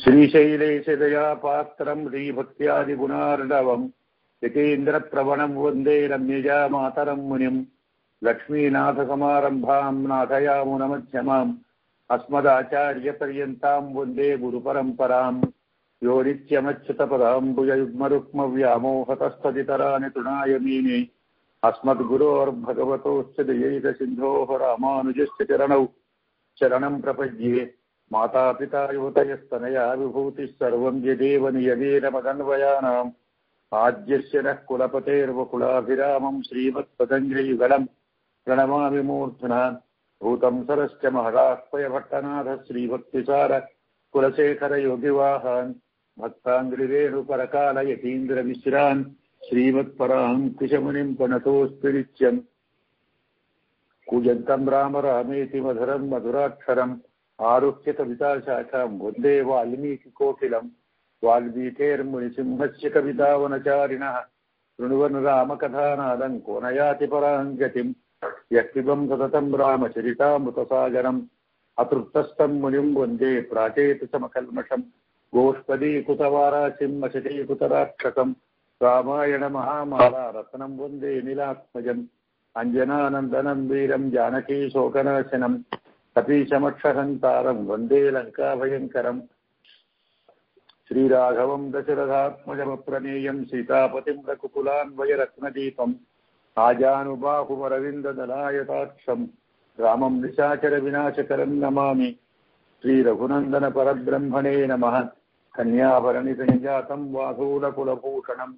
శ్రీశైలేశదయా పాత్రం శ్రీభక్త్యాదిగుణార్ణవం యతీంద్రప్రవణం వందే రమ్యజా మాతరం మునిం లక్ష్మీనాథసమారంభాం నాథయామునమధ్యమాం అస్మదాచార్యపర్యంతాం వందే గురుపరంపరాం యో నిత్యమచ్యుతపదాంబుజయుగ్మరుక్మవ్యామోహతస్తదితరాని తృణాయ మీనే అస్మద్గురోర్భగవతోశ్చ దయైకసిన్ధోః రామానుజస్య చరణౌ శరణం ప్రపద్యే. మాతాపితా యువతయస్తనయా విభూతిः సర్వం యదేవ నియమేన మదన్వయానాం ఆద్యస్య నః కులపతేర్వకులాభిరామం శ్రీమత్పతంజలియుగళం ప్రణమామి మూర్ధ్నా. భూతం సరశ్చ మహదాహ్వయభట్టనాథ శ్రీభక్తిసార కులశేఖర యోగివాహాన్ భక్తాంగ్రిరేణుపరకాల యతీంద్రమిశ్రాన్ శ్రీమత్పరాంకుశమునిం ప్రణతోऽస్మి నిత్యం. కూజంతం రామ రామేతి మధురం మధురాక్షరం ఆరుహ్య కవితాశాఖాం వందే వాల్మీకికోకిలం. వాల్మీకేర్మునిసింహస్య కవితావనచారిణః శృణువన్ రామకథానాదం కో నయాతి పరాం గతిం. యః పిబన్ సతతం రామచరితామృతసాగరం అతృప్తస్థం మునిం వందే ప్రాచేతసమకల్మషం. గోష్పదీకృతవారాసిం అశతీకృతరాక్షసం రామాయణ మహామాలా రత్నం వందే నీలాత్మజం. అంజనానందనం వీరం జానకీ శోకనాశనం కపీశమక్షహంతారం వందే లంకాభయంకరం. శ్రీరాఘవం దశరథాత్మజమప్రమేయం సీతాపతిం రఘుకులాన్వయరత్నదీపం ఆజానుబాహుమరవిందదలాయతాక్షం రామం నిశాచర వినాశకరం నమామి. శ్రీరఘునందన పరబ్రహ్మణే నమః. కన్యాభరణి సంజాతం వాసూలకులభూషణం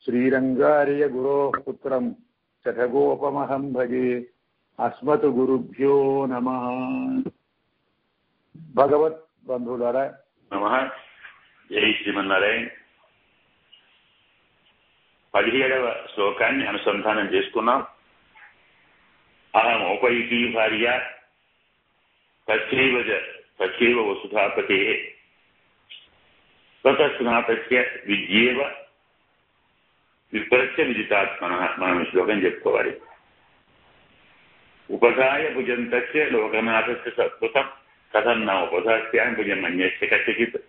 శ్రీరంగార్య గురోః పుత్రం శఠగోపమహం భజే. అస్మతు గురుభ్యో నమః. భగవత్ బంధువులారా నమః. జై శ్రీమన్నారాయణ. 17వ శ్లోకాన్ని అనుసంధానం చేసుకున్నాం. అహం ఉపైకీ భార్య తస్యైవ వసుధాపతే తతస్నాతస్య విద్యేవ విప్రత్య విదితాత్మనః. మనం ఈ శ్లోకం చెప్పుకోవాలి. ఉపధాయ భుజంతస్య లోకనాథస్య సత్కృతం కథం నా ఉపధాస్యాం భుజం అన్యస్య కచ్చిత్.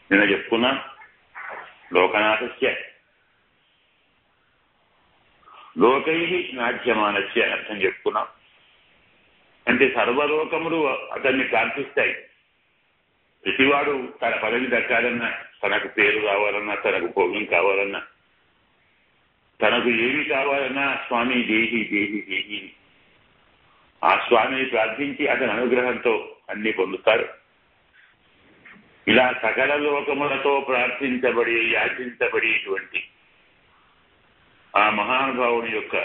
నిన్న చెప్పుకున్నాం. లోకనాథస్య లోకై నాట్యమానస్య అర్థం చెప్పుకున్నాం. అంటే సర్వలోకములు అతన్ని ప్రార్థిస్తాయి. ప్రతివాడు తన పదవి దక్కాలన్నా, తనకు పేరు కావాలన్నా, తనకు భోగం కావాలన్నా, తనకు ఏమి కావాలన్నా స్వామి దేహి దేహి దేహి ఆ స్వామిని ప్రార్థించి అతని అనుగ్రహంతో అన్ని పొందుతారు. ఇలా సకల లోకములతో ప్రార్థించబడి యాచించబడేటువంటి ఆ మహానుభావుని యొక్క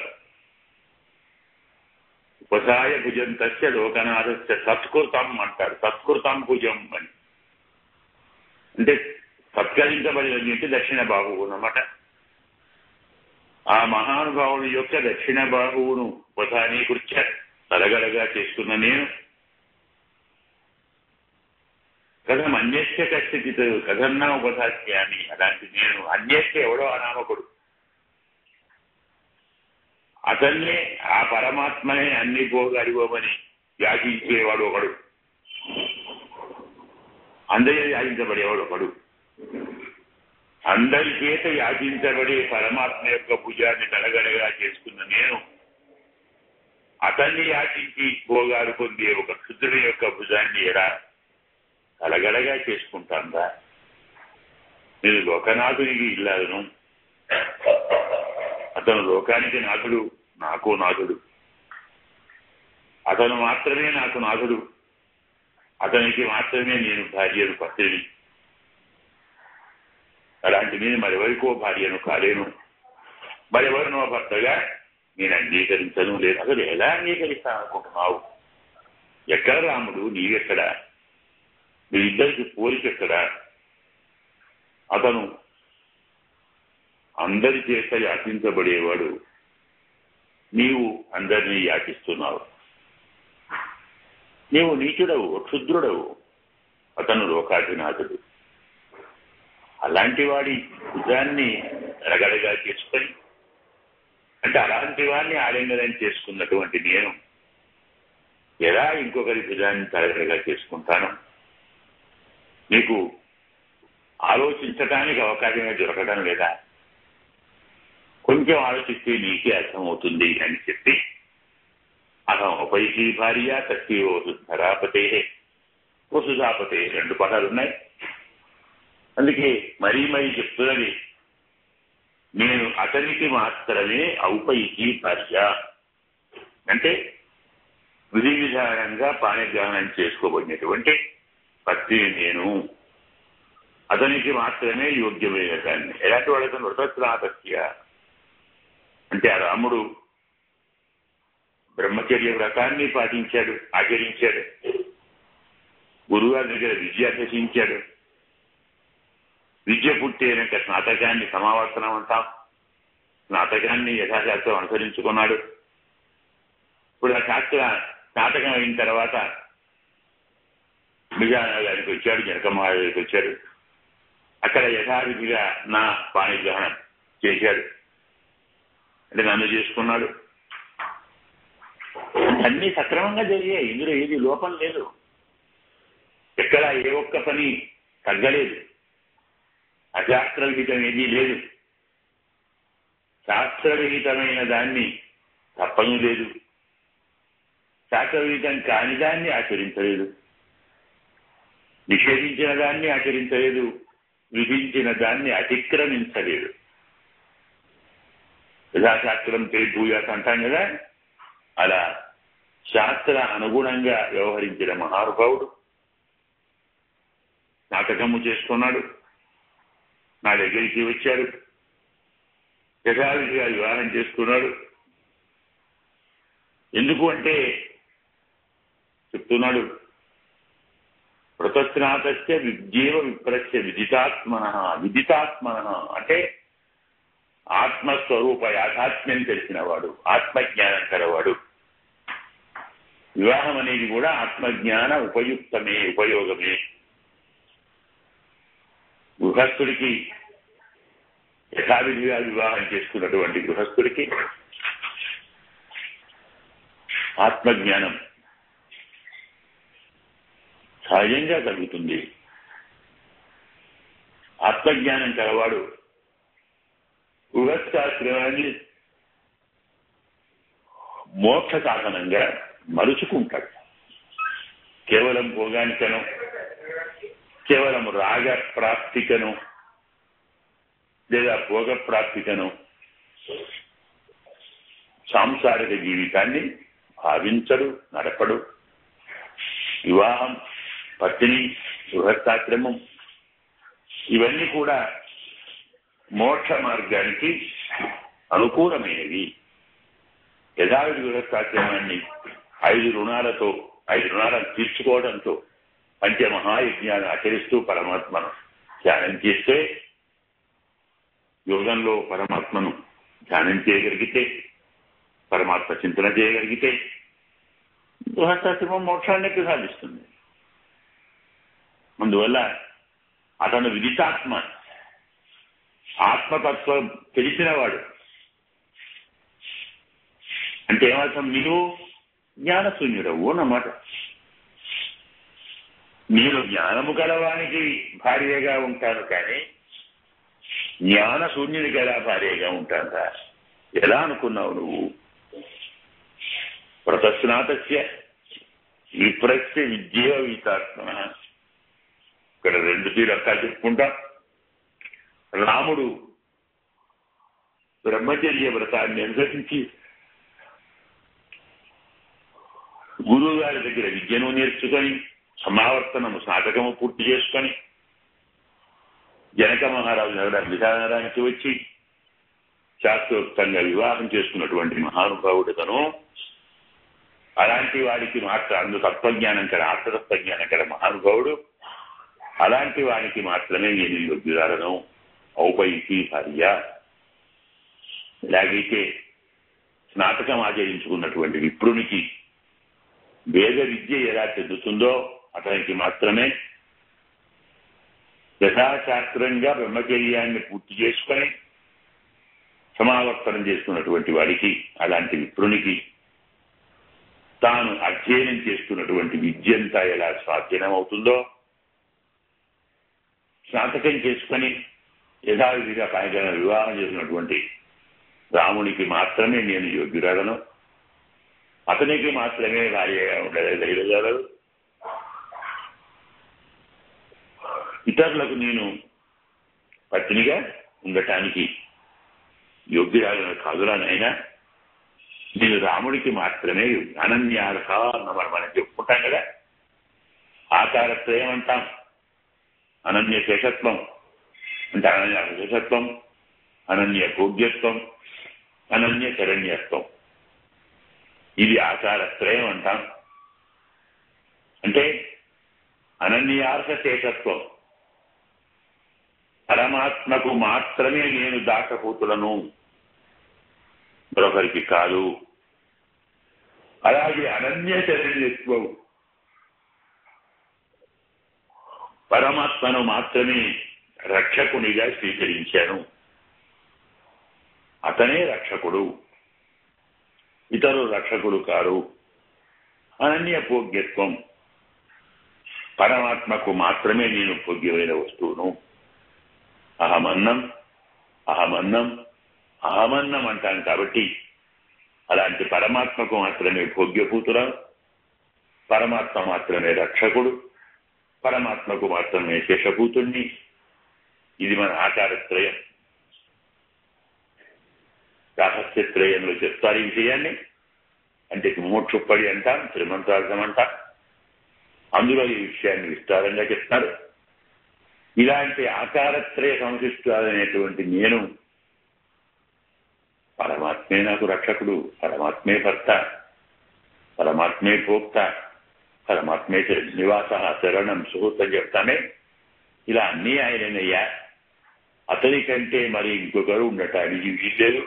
ఉపసాయ భుజంతస్య లోకనాథస్య సత్కృతం అంటారు. సత్కృతం భుజం అని అంటే సత్కరించబడినది అంటే దక్షిణ బాహువు అన్నమాట. ఆ మహానుభావుని యొక్క దక్షిణ బాహువును ఉపసానీకృత్య తలగడగా చేసుకున్న నేను కథం అన్యస్య కచ్చిత్ కథన్నా ఉపసాస్యామి. అలాంటి నేను అన్యస్య ఎవడో అనామకుడు, అతన్నే ఆ పరమాత్మనే అన్ని భోగాడిపోమని యాచించేవాడు ఒకడు, అందరి యాచించబడేవాడు ఒకడు. అందరి చేత యాచించబడే పరమాత్మ యొక్క భుజాన్ని తలగడగా చేసుకున్న నేను అతన్ని యాచించి భోగాలు పొందే ఒక క్షుద్రుడి యొక్క భుజాన్ని ఎలా తలగడగా చేసుకుంటాందా? నేను లోకనాథునికి ఇల్లాలను. అతను లోకానికి నాథుడు, నాకు నాథుడు. అతను మాత్రమే నాకు నాథుడు. అతనికి మాత్రమే నేను భార్యను, పత్రిని. అలాంటి నేను మరెవరికో భార్యను కాలేను, మరెవరినో భర్తగా నేను అంగీకరించను. లేదు. అసలు ఎలా అంగీకరిస్తాను అనుకుంటున్నావు? ఎక్కడ రాముడు, నీవెక్కడా? మీ ఇద్దరికి పోలికెక్కడా? అతను అందరి చేత యాచించబడేవాడు, నీవు అందరినీ యాచిస్తున్నావు. నీవు నీచుడవు, క్షుద్రుడవు, అతను లోకాధినాథుడు. అలాంటి వాడి భుజాన్ని రగడగా చేసుకొని, అంటే అలాంటి వాడిని ఆలింగనం చేసుకున్నటువంటి నేను ఎలా ఇంకొకరి భుజాన్ని తరగడగా చేసుకుంటాను? నీకు ఆలోచించటానికి అవకాశమే దొరకడం లేదా? కొంచెం ఆలోచిస్తే నీకే అర్థమవుతుంది అని చెప్పి అహమపైకి భార్య తత్తి వసుధరాపతే వసుధాపతే 2 పదాలు ఉన్నాయి. అందుకే మరీ మరీ చెప్తున్నది, నేను అతనికి మాత్రమే ఔపైకి భార్య అంటే విధి విధానంగా పాణిగ్రహణం చేసుకోబడినటువంటి పత్ని నేను, అతనికి మాత్రమే యోగ్యమైన దాన్ని. ఎలాంటి వాళ్ళతో వృతస్నాతస్య అంటే ఆ రాముడు బ్రహ్మచర్య వ్రతాన్ని పాటించాడు, ఆచరించాడు, గురువుగారి దగ్గర విద్య అభ్యసించాడు, విద్య పుట్టేనాక స్నాతకాన్ని సమావర్తనం అంటాం, స్నాతకాన్ని యథాశాస్త్రం అనుసరించుకున్నాడు. ఇప్పుడు ఆ స్నాతకం అయిన తర్వాత గారికి వచ్చాడు, జనక మహారాజుకి వచ్చాడు. అక్కడ యథావిధిగా నా పాణిగ్రహణం చేశాడు, అంటే నన్ను చేసుకున్నాడు. అన్ని సక్రమంగా జరిగాయి, ఇందులో ఏది లోపం లేదు, ఎక్కడ ఏ ఒక్క పని తగ్గలేదు, అశాస్త్రవిహితం ఏదీ లేదు, శాస్త్రవిహితమైన దాన్ని తప్పను లేదు, శాస్త్రవిహితం కాని దాన్ని ఆచరించలేదు, నిషేధించిన దాన్ని ఆచరించలేదు, విధించిన దాన్ని అతిక్రమించలేదు. యథాశాస్త్రం భూయాస్ అంటాం కదా, అలా శాస్త్ర అనుగుణంగా వ్యవహరించిన మహానుభావుడు నాటకము చేసుకున్నాడు, నా దగ్గరికి వచ్చాడు, యథావిధిగా వివాహం చేసుకున్నాడు. ఎందుకు అంటే చెప్తున్నాడు, వృతస్నాతస్య విద్యేవ విప్రస్య విదితాత్మన అంటే ఆత్మస్వరూప యాథాత్మ్యం తెలిసినవాడు, ఆత్మజ్ఞానం కలవాడు. వివాహం అనేది కూడా ఆత్మజ్ఞాన ఉపయోగమే. గృహస్థుడికి యథావిధిగా వివాహం చేసుకున్నటువంటి గృహస్థుడికి ఆత్మజ్ఞానం సహజంగా కలుగుతుంది. ఆత్మజ్ఞానం కలవాడు గృహస్థాశ్రమాన్ని మోక్ష సాధనంగా మరుచుకుంటాడు. కేవలం భోగానికను, కేవలం రాగ ప్రాప్తికను లేదా భోగ ప్రాప్తికను సాంసారిక జీవితాన్ని భావించడు, నడపడు. వివాహం, పత్ని, గృహస్థాశ్రమం ఇవన్నీ కూడా మోక్ష మార్గానికి అనుకూలమైనవి. యథావిధి గృహస్థాశ్రమాన్ని 5 రుణాలను తీర్చుకోవడంతో పంచమహాయజ్ఞాన్ని ఆచరిస్తూ పరమాత్మను ధ్యానం చేస్తే, యోగంలో పరమాత్మను ధ్యానం చేయగలిగితే, పరమాత్మ చింతన చేయగలిగితే గృహస్థాశ్రమం మోక్షాన్ని ప్రసాదిస్తుంది. అందువల్ల అతను విదితాత్మ, ఆత్మతత్వం తెలిసినవాడు. అంటే ఏమర్థం? నీవు జ్ఞానశూన్యుడవు అన్నమాట. నేను జ్ఞానము గలవానికి భార్యగా ఉంటాను, కానీ జ్ఞానశూన్యునికి ఎలా భార్యగా ఉంటాను? ఎలా అనుకున్నావు నువ్వు? వ్రతస్నాతస్య విప్రస్య విద్యేవ విదితాత్మన. ఇక్కడ 2 తీరకాలు చెప్పుకుంటా. రాముడు బ్రహ్మచర్య వ్రతాన్ని అనుసరించి గురువు గారి దగ్గర విద్యను నేర్చుకొని, సమావర్తనము స్నాతకము పూర్తి చేసుకొని, జనక మహారాజు విధానానికి వచ్చి శాస్త్రోక్తంగా వివాహం చేసుకున్నటువంటి మహానుభావుడుతను. అలాంటి వాడికి మాత్రం తత్వజ్ఞానం కల, ఆత్మతత్వజ్ఞానం కల మహానుభావుడు. అలాంటి వాడికి మాత్రమే నేను యోగ్యురాలను, ఔపైకి భార్య. ఇలాగైతే స్నాతకం ఆచరించుకున్నటువంటి విప్రునికి వేద విద్య ఎలా చెందుతుందో అతనికి మాత్రమే యథాశాస్త్రంగా బ్రహ్మచర్యాన్ని పూర్తి చేసుకొని సమావర్తనం చేసుకున్నటువంటి వాడికి, అలాంటి విప్రునికి తాను అధ్యయనం చేస్తున్నటువంటి విద్యంతా ఎలా స్వాధీనం అవుతుందో స్నాతకం చేసుకొని యథావిధిగా పైన వివాహం చేసినటువంటి రామునికి మాత్రమే నేను యోగ్యురాలను, అతనికి మాత్రమే భార్యగా ఉండగలదు, ఇతరులకు నేను పత్నిగా ఉండటానికి యోగ్యురాలను కాదురానైనా నేను రాముడికి మాత్రమే అనన్యార్హ అన్నమాట. మనం చెప్పుకుంటాం కదా, ఆకారత్రయం అంటాం. అనన్య శేషత్వం అంటే అనన్య శేషత్వం, అనన్య భోగ్యత్వం, అనన్య శరణ్యత్వం. ఇది ఆకారత్రయం అంటాం. అంటే అనన్యార్హ శేషత్వం, పరమాత్మకు మాత్రమే నేను దాసపూతులను, మరొకరికి కాదు. అలాగే అనన్య శరణ్యత్వం, పరమాత్మను మాత్రమే రక్షకునిగా స్వీకరించాను, అతనే రక్షకుడు, ఇతరులు రక్షకుడు కారు. అనన్య భోగ్యత్వం, పరమాత్మకు మాత్రమే నేను భోగ్యమైన వస్తువును. అహమన్నం అహమన్నం అహమన్నం అంటాను కాబట్టి అలాంటి పరమాత్మకు మాత్రమే భోగ్యపూతులను, పరమాత్మ మాత్రమే రక్షకుడు, పరమాత్మకు మాత్రమే శేషభూతుణ్ణి. ఇది మన ఆకారత్రయం. రహస్యత్రయంలో చెప్తారు ఈ విషయాన్ని. అంటే మోక్షుప్పడి అంటాం, త్రిమంత్రార్థం అంటాం. అందులో ఈ విషయాన్ని విస్తారంగా చెప్తారు. ఇలాంటి ఆకారత్రయ సంశిష్టాలనేటువంటి నేను, పరమాత్మే నాకు రక్షకుడు, పరమాత్మే భర్త, పరమాత్మే భోక్త, పరమాత్మే నివాస శరణం సుహృత్ అని చెప్తానే. ఇలా అన్నీ ఆయనయ్యా, అతని కంటే మరి ఇంకొకరు ఉండటానికి వీల్లేదు.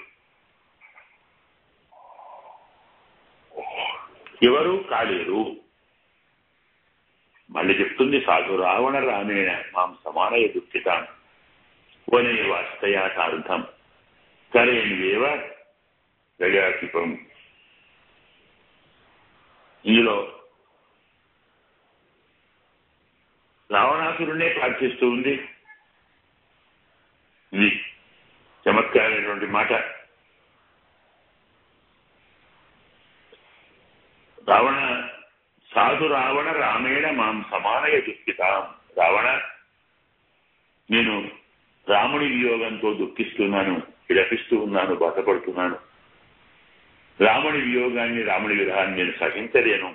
ఎవరు కాలేరు. మళ్ళీ చెప్తుంది, సాధు రావణ రామేణ మాం సమానయ దుఃఖితాం వనే వాస్తయార్థం కరేణివేవ గయాకిపం. ఇందులో రావణాసురుణ్ణే ప్రార్థిస్తూ ఉంది. ఇది చమత్కారమైనటువంటి మాట. సాధు రావణ రామేణ మాం సమానయ దుఃఖితాం. రావణ, నేను రాముడి వియోగంతో దుఃఖిస్తున్నాను, విలపిస్తూ ఉన్నాను, బాధపడుతున్నాను. రాముడి వియోగాన్ని, రాముడి విరహాన్ని నేను సహించలేను.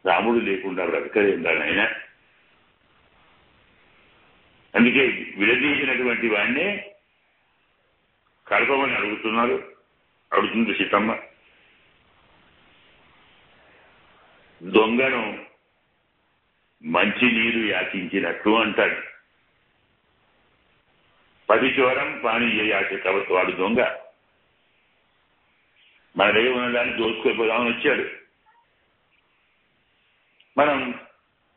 రాముడు లేకుండా బ్రతకలేను నాయన. అందుకే విడదీసినటువంటి వాడినే కడపమని అడుగుతుంది సీతమ్మ. దొంగను మంచి నీరు యాచించినట్టు అంటాడు. పదిచోరం పాని యాచి కాబట్టి వాడు దొంగ. మన దగ్గర ఉన్నదాన్ని దోచుకోపోదామని వచ్చాడు. మనం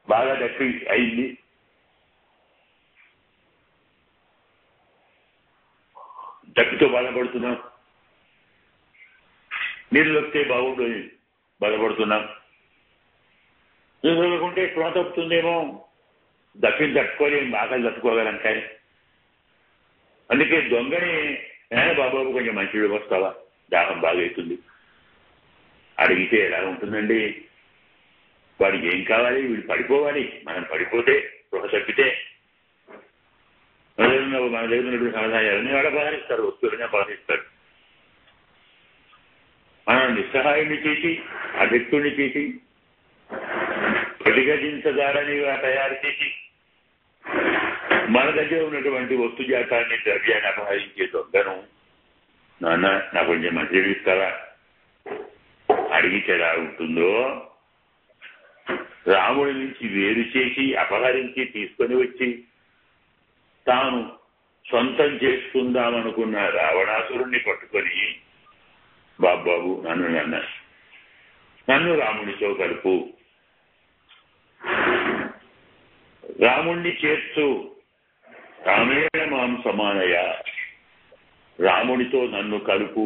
బాగా దక్కి అయింది, దక్కితో బాధపడుతున్నాం. నీరు దొక్కితే బాగుండు అని బాధపడుతున్నాం. చదువుకుంటే ఎప్పుడు తప్పుతుందేమో, దక్కిని తట్టుకోలేము, బాగా తట్టుకోగలం. కానీ అందుకే దొంగని బాబు కొంచెం మంచిగా వస్తావా, దాహం బాగా అవుతుంది అడిగితే ఎలా ఉంటుందండి? వాడికి ఏం కావాలి? వీడు పడిపోవాలి. మనం పడిపోతే గృహ తప్పితే మన దగ్గర ఉన్నటువంటి సమాధానాలన్నీ వాడు అపహరిస్తారు, వస్తువులని అపహరిస్తారు. మనం నిస్సహాయాన్ని చేసి, అధ్యక్షుడిని చేసి, ప్రతిఘటించదారని తయారు చేసి, మన దగ్గర ఉన్నటువంటి వస్తు జాతాన్ని, ద్రవ్యాన్ని అపహరించే దొంగను, నాన్న నా కొంచెం మంచిగా ఇస్తారా అడిగితే ఎలా ఉంటుందో, రాముడి నుంచి వేరు చేసి అపహరించి తీసుకొని వచ్చి తాను సొంతం చేసుకుందామనుకున్న రావణాసురుణ్ణి పట్టుకొని, బాబు నన్ను రాముడితో కలుపు, రాముణ్ణి చేర్చు, రామేణ మాం సమానయ, రాముడితో నన్ను కలుపు.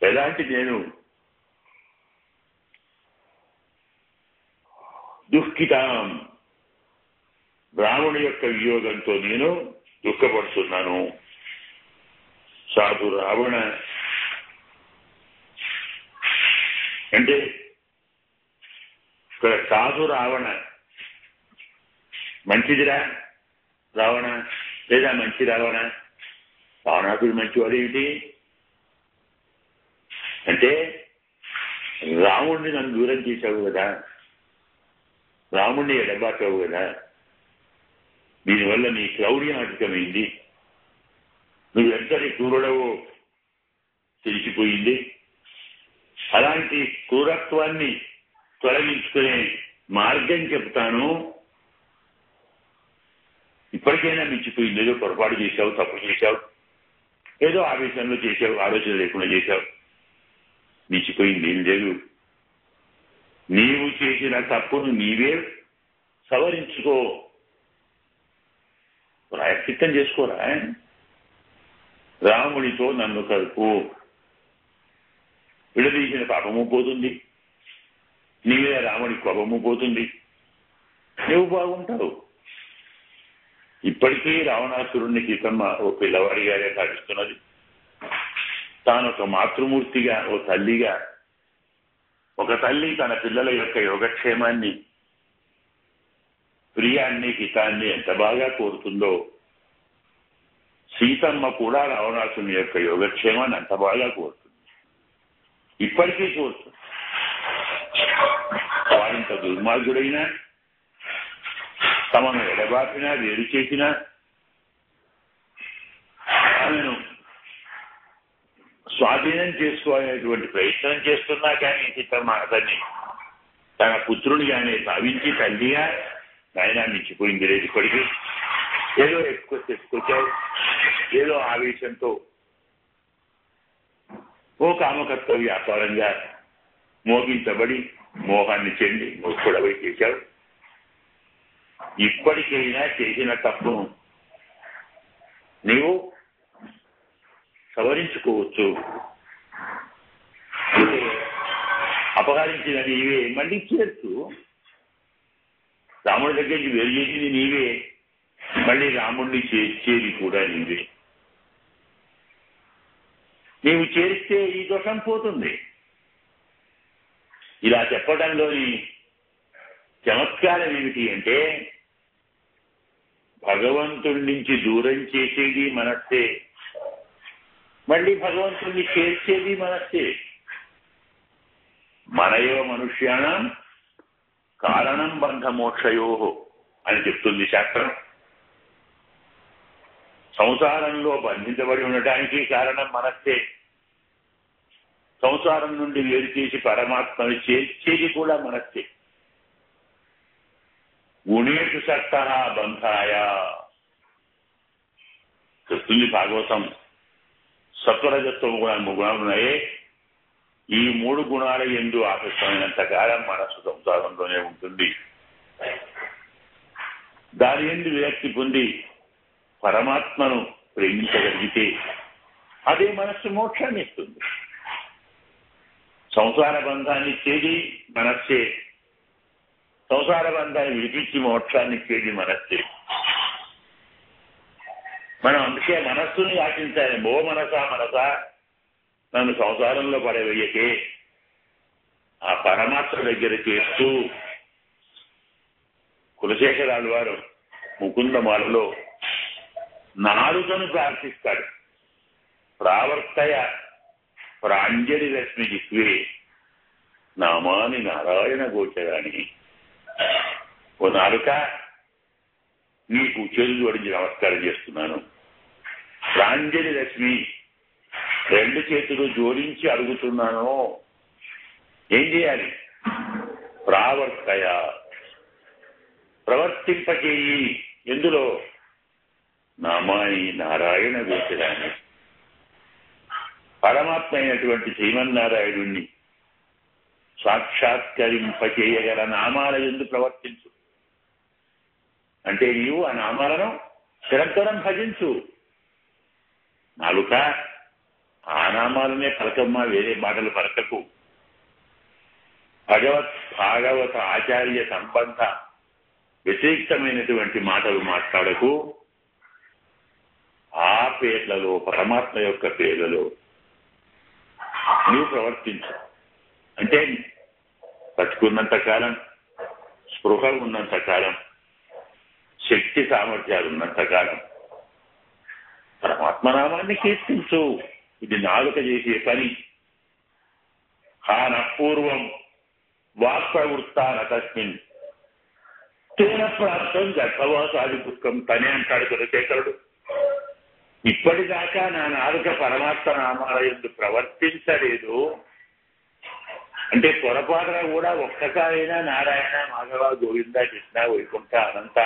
ఎలాంటి నేను దుఃఖితాం, రాముడి యొక్క వియోగంతో నేను దుఃఖపడుతున్నాను. సాధు రావణ అంటే ఇక్కడ సాధు రావణ మంచిదిరా రావణ లేదా మంచి రావణ? రావణాసుడు మంచివాడు ఏమిటి అంటే, రాముడిని నన్ను దూరం చేశావు కదా, రాముడిని ఎడబాటావు కదా, దీనివల్ల నీ క్రౌర్యం అధికమైంది, నువ్వు ఎంతటి క్రూరుడవో తెలిసిపోయింది. అలాంటి క్రూరత్వాన్ని తొలగించుకునే మార్గం చెప్తాను. ఇప్పటికైనా మించిపోయింది. ఏదో పొరపాటు చేశావు, తప్పు చేశావు, ఏదో ఆవేశంలో చేశావు, ఆలోచన లేకుండా చేశావు, మించిపోయింది ఏం లేదు. నీవు చేసిన తప్పును నీవే సవరించుకో, ప్రాయశ్చిత్తం చేసుకోరా. రాముడితో నన్ను కలుపు, విడదీసిన పాపము పోతుంది, నీవే రాముడి కోపము పోతుంది, నువ్వు బాగుంటావు. ఇప్పటికీ రావణాసురుణ్ణి సీతమ్మ ఓ పిల్లవాడిగానే భావిస్తున్నది. తాను ఒక మాతృమూర్తిగా, ఓ తల్లిగా, ఒక తల్లి తన పిల్లల యొక్క యోగక్షేమాన్ని, ప్రియాన్ని, హితాన్ని ఎంత బాగా కోరుతుందో, సీతమ్మ కూడా రావణాసుని యొక్క యోగక్షేమాన్ని అంత బాగా కోరుతుంది. ఇప్పటికీ కోరుతుంది. వారింత దుర్మార్గుడైనా, తమను ఎడబాపినా, వేరు చేసినా, ఆమెను స్వాధీనం చేసుకోవాలనేటువంటి ప్రయత్నం చేస్తున్నా కానీ సీతమ్మ అతన్ని తన పుత్రునిగానే భావించి తల్లిగా ఆయన మించిపోయింది లేదు. ఇప్పటికీ ఏదో ఎక్కువ తెచ్చుకొచ్చావు, ఏదో ఆవేశంతో ఓ కామకత్వ వ్యాపారంగా మోగించబడి మోహాన్ని చెంది మూర్ఖుడవై చేశావు. ఇప్పటికైనా చేసిన తప్పును నీవు సవరించుకోవచ్చు. అంటే అపహరించిన నీవే మళ్ళీ చేర్చు. రాముడి దగ్గర నుంచి వేరు చేసింది నీవే, మళ్ళీ రాముడిని చేర్చేది కూడా నీవే. నీవు చేరిస్తే ఈ దోషం పోతుంది. ఇలా చెప్పడంలోని చమత్కారం ఏమిటి అంటే, భగవంతుడి నుంచి దూరం చేసేది మనస్సే, మళ్ళీ భగవంతుడిని చేర్చేది మనస్సే. మనయో మనుష్యాణం కారణం బంధమోక్షయో అని చెప్తుంది శాస్త్రం. సంసారంలో బంధించబడి ఉండటానికి కారణం మనస్సే. సంసారం నుండి వేరు చేసి పరమాత్మని చేర్చేది కూడా మనస్సే. గుణేషు సక్తః బంధాయ చెప్తుంది భాగవతం. సత్వరజత్వ గుణాలు ఉన్నాయే, ఈ మూడు గుణాల యందు ఆకర్షమైనంత కాలం మనస్సు సంసారంలోనే ఉంటుంది. దాని యందు విరక్తి పొంది పరమాత్మను ప్రేమించగలిగితే అదే మనస్సు మోక్షాన్ని ఇస్తుంది. సంసార బంధాన్ని ఇచ్చేది మనస్సే, సంసార బంధాన్ని విడిపించి మోక్షాన్ని ఇచ్చేది మనస్సే. మనం అందుకే మనస్సుని ఆశించాలి. ఓ మనసా మనసా నన్ను సంసారంలో పడవేయకే, ఆ పరమాత్మ దగ్గర చేస్తూ కులశేఖరాలు వారు ముకుందమాలలో నాలుకను ప్రార్థిస్తాడు. ప్రావర్తయ ప్రాంజలి రశ్మి జిహ్వే నామాని నారాయణ గోచరాని. ఓ నాలుక, నీకు చేతులు జోడించి నమస్కారం చేస్తున్నాను. ప్రాంజలి రశ్మి, రెండు చేతులు జోడించి అడుగుతున్నాను. ఏం చేయాలి? ప్రావర్తయ, ప్రవర్తింపచేయి. ఎందులో? నామాని నారాయణ గోచరాన్ని. పరమాత్మ అయినటువంటి శ్రీమన్నారాయణుణ్ణి సాక్షాత్కరింపచేయగల నామాల యందు ప్రవర్తించు. అంటే నీవు ఆ నామాలను నిరంతరం భజించు. నాలుక, ఆ నామాలనే పలకమ్మా, వేరే మాటలు పలకకు. భాగవత ఆచార్య సంబంధ వ్యతిరేక్తమైనటువంటి మాటలు మాట్లాడకు. ఆ పేర్లలో, పరమాత్మ యొక్క పేర్లలో నువ్వు ప్రవర్తించు. అంటే బతుకున్నంత కాలం, స్పృహ ఉన్నంత కాలం, శక్తి సామర్థ్యాలు ఉన్నంత కాలం పరమాత్మనామాన్ని కీర్తించు. ఇది నాలుక చేసే పని. పూర్వం వాక్ప్రవృత్తాన తస్మిన్ తేన ప్రాప్తం గర్భవాసాది దుఃఖం. తనే అంటాడు కులశేఖరుడు. ఇప్పటిదాకా నా నాలుక పరమాత్మ నామాల యందు ప్రవర్తించలేదు అంటే పొరపాటుగా కూడా ఒక్కసారైనా నారాయణ, మాధవ, గోవింద, కృష్ణ, వైకుంఠ, అనంత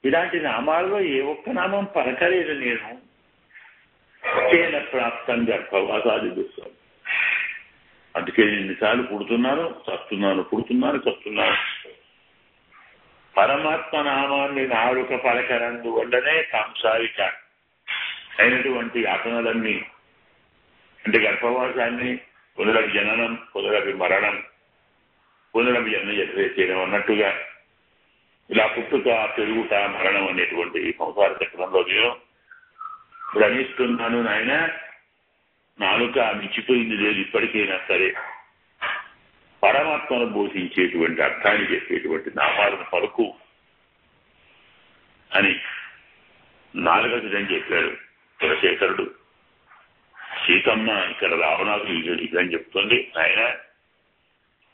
ఇలాంటి నామాల్లో ఏ ఒక్క నామం పలకలేదు నేను. తేన ప్రాప్తం గర్భవాసాది దుఃఖం. అందుకే ఎన్నిసార్లు పుడుతున్నాను, చస్తున్నాను, పుడుతున్నాను, చస్తున్నాను. పరమాత్మ నామాన్ని నాలుక పలకనందువల్లనే సాంసారిక అయినటువంటి యాతనలన్నీ, అంటే గర్భవాసాన్ని, పునరపి జననం, పునరపి మరణం, పునరపి జన్మ చేయడం అన్నట్టుగా ఇలా పుట్టుక, పెరుగుట, మరణం అనేటువంటి సంసార చక్రంలో నేను భ్రమిస్తున్నాను. నాయన నాలుక మించిపోయింది లేదు. ఇప్పటికైనా సరే పరమాత్మను బోధించేటువంటి అర్థాన్ని చెప్పేటువంటి నామాలను పలుకు అని నాలుగని చెప్పాడు కులశేఖరుడు. సీతమ్మ ఇక్కడ రావణాసు ఇదని చెప్తుంది. ఆయన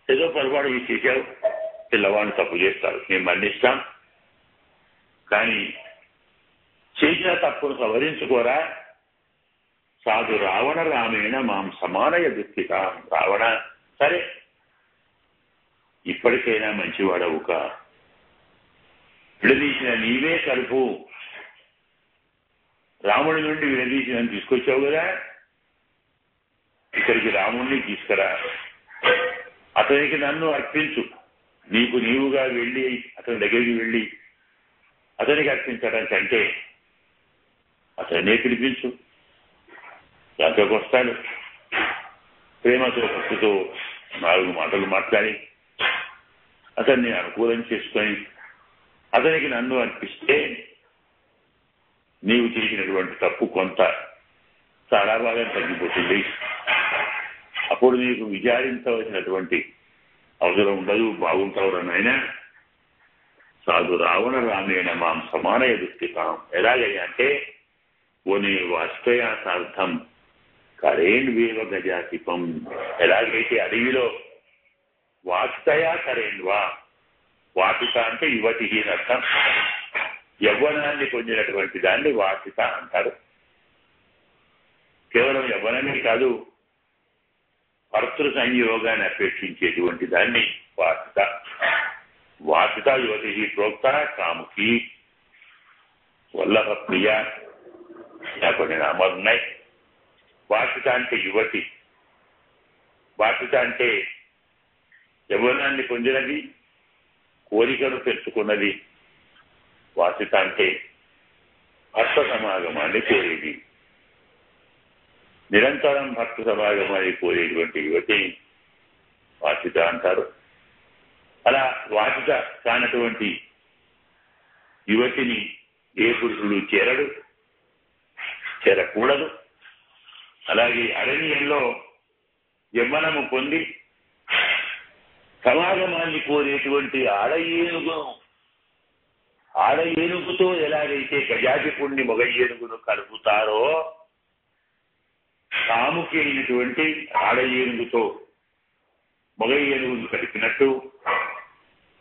ఏదో పొరపాటు చేశావు, పిల్లవాడిని తప్పు చేస్తారు, మేము మన్నిస్తాం, కానీ చేసిన తప్పును సవరించుకోరా. సాధు రావణ రామేణ మాం సమానయ దుఃఖిత. రావణ, సరే ఇప్పటికైనా మంచివాడవు కా, విడదీసిన నీవే కలుపు. రాముడి నుండి విడదీసిన తీసుకొచ్చావు కదా, ఇక్కడికి రాముడిని తీసుకురా, అతనికి నన్ను అర్పించు. నీకు నీవుగా వెళ్ళి అతని దగ్గరికి వెళ్ళి అతనికి అర్పించడం కంటే అతనే పిలిపించు. దాంట్లోకి వస్తాడు. ప్రేమతో, భక్తితో 4 మాటలు మాట్లాడి అతన్ని అనుకూలం చేసుకొని అతనికి నన్ను అర్పిస్తే నీవు చేసినటువంటి తప్పు కొంత చాలా బాగా తగ్గిపోతుంది. అప్పుడు నీకు విచారించవలసినటువంటి అవసరం ఉండదు. బాగుంటావు నాయన. సాధు రావణ రామేణ మాం సమానయ దుఃఖితాం. ఎలాగైనా అంటే ఓని వాస్తయాసార్థం కరేణ్వేవ గజాతిపం. ఎలాగైతే అడవిలో వాస్తయా కరేణ్వా, వాటిక అంటే యువతి అర్థం, యవ్వనాన్ని పొందినటువంటి దాన్ని వాటిక అంటారు. కేవలం యవ్వనమే కాదు, భర్తృ సంయోగాన్ని అపేక్షించేటువంటి దాన్ని వాటిక. వాటిక యువతి ప్రోక్త కాముకి, వల్లభ ప్రియ, ఇలా కొన్ని నామాలు ఉన్నాయి. వాటిక అంటే యువతి, వాటిక అంటే యవ్వనాన్ని పొందినది, కోరికను పెంచుకున్నది. వాటిక అంటే భర్త సమాగమాన్ని కోరేది, నిరంతరం భర్త సమాగమాన్ని కోరేటువంటి యువతి వాటిక అంటారు. అలా వాటిక కానటువంటి యువతిని ఏ పురుషుడు చేరకూడదు. అలాగే అరణ్యంలో యవ్వనము పొంది సమాగమాన్ని కోరేటువంటి ఆడ ఏనుగుతో ఎలాగైతే గజాధిపుణ్ణి మగ ఏనుగును కలుపుతారో, కాముకి అయినటువంటి ఆడ ఏనుగుతో మగ ఏనుగును కలిపినట్టు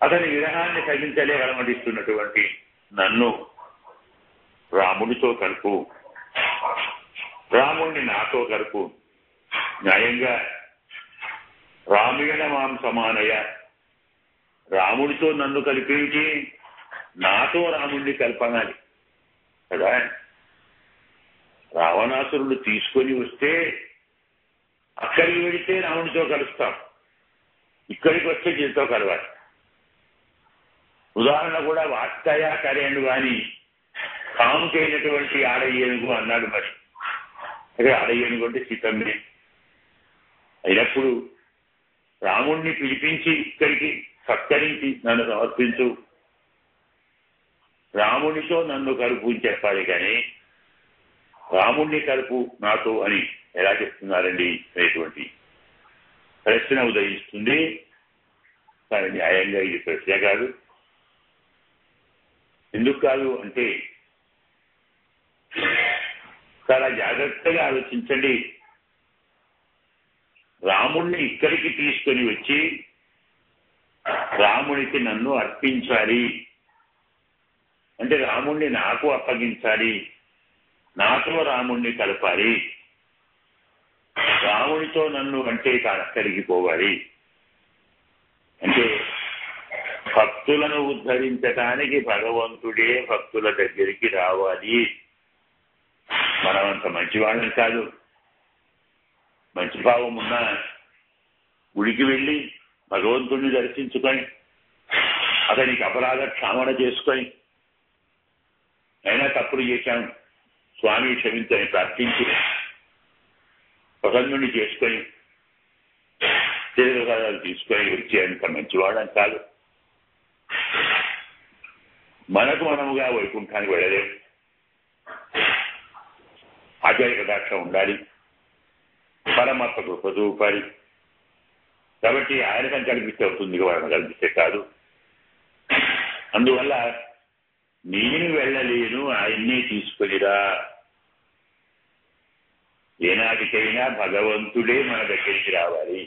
అతని విరహాన్ని సహించలేక అలమటిస్తున్నటువంటి నన్ను రాముడితో కలుపు, రాముణ్ణి నాతో కలుపు. న్యాయంగా రామేణ మాం సమానయ, రాముడితో నన్ను కలిపించి నాతో రాముడిని కల్పనాలి కదా. రావణాసురుడు తీసుకొని వస్తే అక్కడికి వెళితే రాముడితో కలుస్తాం, ఇక్కడికి వస్తే దీంతో కలవాలి. ఉదాహరణ కూడా వాస్తయా కరేండు అని కాముకైనటువంటి ఆడ ఏనుగు అన్నాడు. మరి అక్కడ ఆడ ఏనుగు అంటే సీతమ్మే అయినప్పుడు రాముణ్ణి పిలిపించి ఇక్కడికి సత్కరించి నన్ను సమర్పించు రామునితో నన్ను కలుపు అని చెప్పాలి కానీ రాముణ్ణి కలుపు నాతో అని ఎలా చెప్తున్నారండి అనేటువంటి ప్రశ్న ఉదయిస్తుంది. కానీ న్యాయంగా ఇది ప్రశ్న కాదు. ఎందుకు కాదు అంటే చాలా జాగ్రత్తగా ఆలోచించండి. రాముణ్ణి ఇక్కడికి తీసుకొని వచ్చి రామునికి నన్ను అర్పించాలి అంటే రాముణ్ణి నాకు అప్పగించాలి, నాతో రాముణ్ణి కలపాలి. రామునితో నన్ను అంటే తాను అక్కడికి పోవాలి అంటే భక్తులను ఉద్ధరించటానికి భగవంతుడే భక్తుల దగ్గరికి రావాలి. మనమంత మంచివాళ్ళని కాదు. మంచి భావం ఉన్న గుడికి వెళ్ళి భగవంతుడిని దర్శించుకొని అతనికి అపరాధ క్షామణ చేసుకొని అయినా తప్పులు చేశాను స్వామి క్షమించని ప్రార్థించి ప్రసన్నుని చేసుకొని తీర్థాలు తీసుకొని వచ్చేంత మంచివాడని కాదు. మనకు మనముగా వైకుంఠానికి వెళ్ళలేము. ఆచార్య కటాక్ష ఉండాలి, పరమాత్మ కృప చూపాలి. కాబట్టి ఆయన కల్పిస్తే అవుతుంది, వాళ్ళని కల్పిస్తే కాదు. అందువల్ల నేను వెళ్ళలేను, ఆయన్నే తీసుకొనిరా. ఏనాటికైనా భగవంతుడే మన దగ్గరికి రావాలి.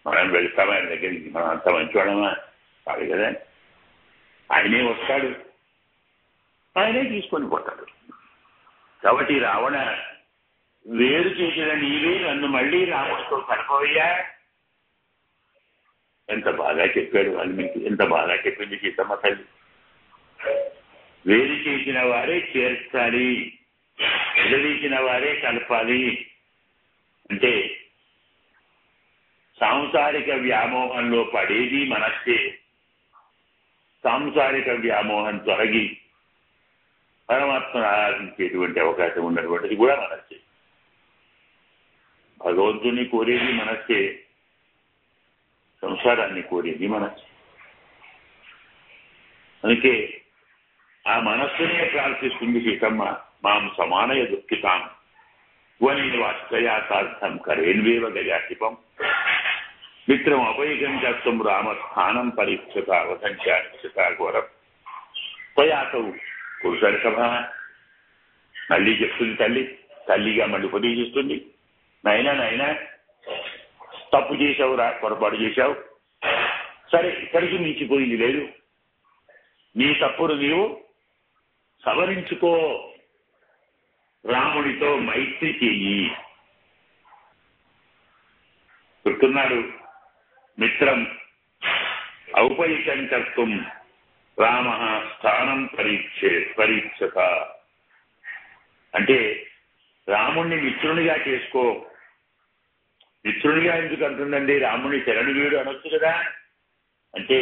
మనం వెళ్తాం ఆయన దగ్గరికి. మనం అంత మంచివాడమా కాదు కదా. ఆయనే వస్తాడు, ఆయనే తీసుకొని పోతాడు. కాబట్టి రావణ వేరు చేసిన నీవే నన్ను మళ్ళీ రాముడితో కలపవయ్యా. ఎంత బాగా చెప్పాడు వాల్మీకి, ఎంత బాగా చెప్పింది సీతమ్మ తల్లి. వేరు చేసిన వారే చేర్చాలి, ఎదరించిన వారే కలపాలి. అంటే సాంసారిక వ్యామోహంలో పడేది మనస్సే. సాంసారిక వ్యామోహం తొలగి పరమాత్మను ఆరాధించేటువంటి అవకాశం ఉన్నటువంటిది కూడా మనస్సే. భగవంతుని కోరేది మనస్సే, సంసారాన్ని కోరేది మనస్సే. అందుకే ఆ మనస్సునే ప్రార్థిస్తుంది సీతమ్మ. మాం సమానయ దుఃఖితాం వని వాస్తయాసార్థం కరేన్వేవ గజాటిపం మిత్రం అపైకం చేస్తాం రామస్థానం పరీక్షత అవసంచారిక్షత ఘోరం త్వయాసవు పురుషర్షభ. మళ్ళీ చెప్తుంది తల్లి, తల్లిగా మళ్ళీ ఉపదేశిస్తుంది. నాయనా తప్పు చేశావురా, పొరపాటు చేశావు, సరే ఇక్కడికి మించిపోయింది లేదు. నీ తప్పును నీవు సవరించుకో, రాముడితో మైత్రి చెయ్యి. చెప్తున్నాడు మిత్రం ఔపైకం కర్తుం రామ స్థానం పరీక్షత. అంటే రాముణ్ణి మిత్రునిగా చేసుకో. మిత్రునిగా ఎందుకు అంటుందండి? రాముణ్ణి శరణు వేడు అనొచ్చు కదా. అంటే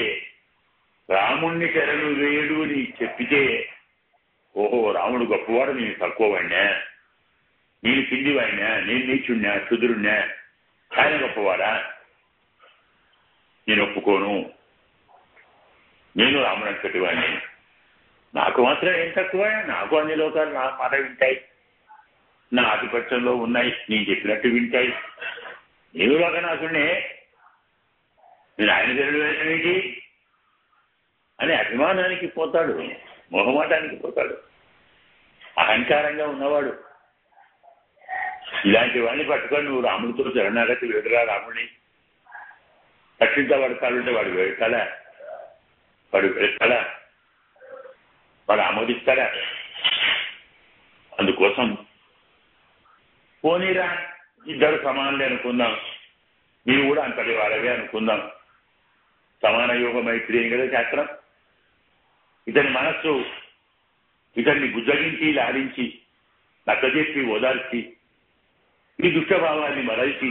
రాముణ్ణి శరణు వేడు అని చెప్పితే ఓహో రాముడు గొప్పవాడు, నేను తక్కువ వాడినా, నేను కింది వాడినా, నేను నీచుడినా క్షుద్రుడినా, ఆయన గొప్పవాడా, నేను ఒప్పుకోను, నేను రాముడు అంతటి వాడిని, నాకు మాత్రం ఏం తక్కువ, నాకు అన్ని లోకాలు నా మాట వింటాయి, నా ఆధిపత్యంలో ఉన్నాయి, నేను చెప్పినట్టు వింటాయి, నేను లోకనాథుడినే, నేను ఆయన తెలియదేంటి అని అభిమానానికి పోతాడు, మొహమాటానికి పోతాడు, అహంకారంగా ఉన్నవాడు. ఇలాంటి వాడిని పట్టుకొని నువ్వు రాముడితో శరణాగతి వేడురా, రాముడిని రక్షించబడతాడంటే వాడు వెళ్తాడా? వాడు వెళ్తాడా? వాడు ఆమోదిస్తాడా? అందుకోసం పోనీరా, ఇద్దరు సమానులే అనుకుందాం, నీవు కూడా అంతటి వాళ్ళవే అనుకుందాం. సమాన యోగ మైత్రి అని కదా శాస్త్రం. ఇతని మనస్సు ఇతన్ని బుజ్జగించి లాడించి నచ్చజెప్పి ఓదార్చి ఈ దుష్టభావాన్ని మరల్చి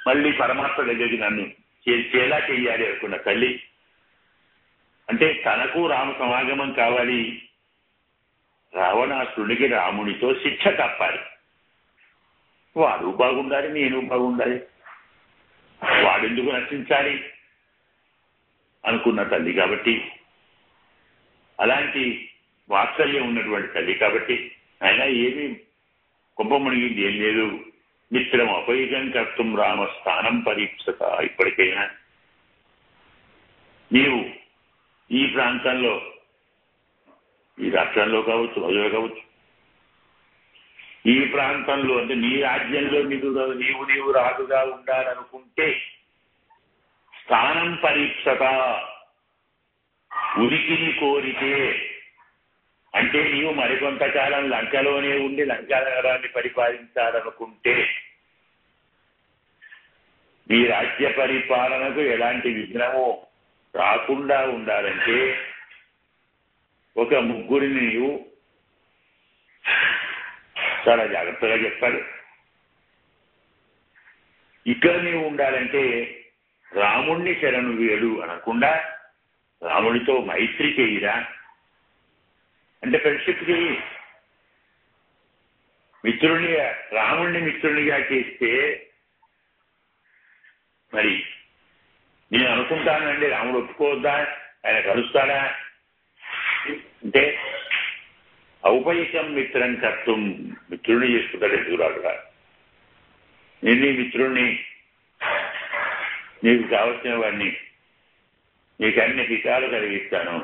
మళ్ళీ పరమాత్మ దగ్గరికి నన్ను చేలా చెయ్యాలి అనుకున్న తల్లి. అంటే తనకు రామ సమాగమం కావాలి, రావణాసురుడికి రామునితో శిక్ష తప్పాలి, వాడు బాగుండాలి, నేను బాగుండాలి, వాడెందుకు నశించాలి అనుకున్న తల్లి. కాబట్టి అలాంటి వాత్సల్యం ఉన్నటువంటి తల్లి కాబట్టి ఆయన ఏమి కుంభమునిగింది ఏం లేదు. మిత్రం అపైజం కర్తం రామ స్థానం పరీక్షత. ఇప్పటికైనా నీవు ఈ ప్రాంతంలో, ఈ రాష్ట్రంలో కావచ్చు, ప్రజలు కావచ్చు, ఈ ప్రాంతంలో అంటే నీ రాజ్యంలో నీవు రాజుగా ఉండాలనుకుంటే స్థానం పరీక్షత, ఉనికిని కోరితే, అంటే నీవు మరికొంతకాలం లంకలోనే ఉండి లంకా నగరాన్ని పరిపాలించాలనుకుంటే, నీ రాజ్య పరిపాలనకు ఎలాంటి విఘ్నము రాకుండా ఉండాలంటే ఒక ముగ్గురిని నీవు చాలా జాగ్రత్తగా చెప్పాడు. ఇక్కడ నీవు ఉండాలంటే రాముణ్ణి శరణు వేడు అనకుండా రాముడితో మైత్రి చేయిరా అంటే ఫ్రెండ్షిప్ చేయి. రాముణ్ణి మిత్రునిగా చేస్తే మరి నేను అనుకుంటానండి రాముడు ఒప్పుకోవద్దా, ఆయన కలుస్తాడా అంటే ఔపయికం మిత్రం కర్తం, మిత్రుడిని చేసుకుంటాడు ఎదుగురాడుగా. నేను నీ మిత్రుణ్ణి, నీకు కావలసిన వాడిని, నీకు అన్ని హితాలు కలిగిస్తాను.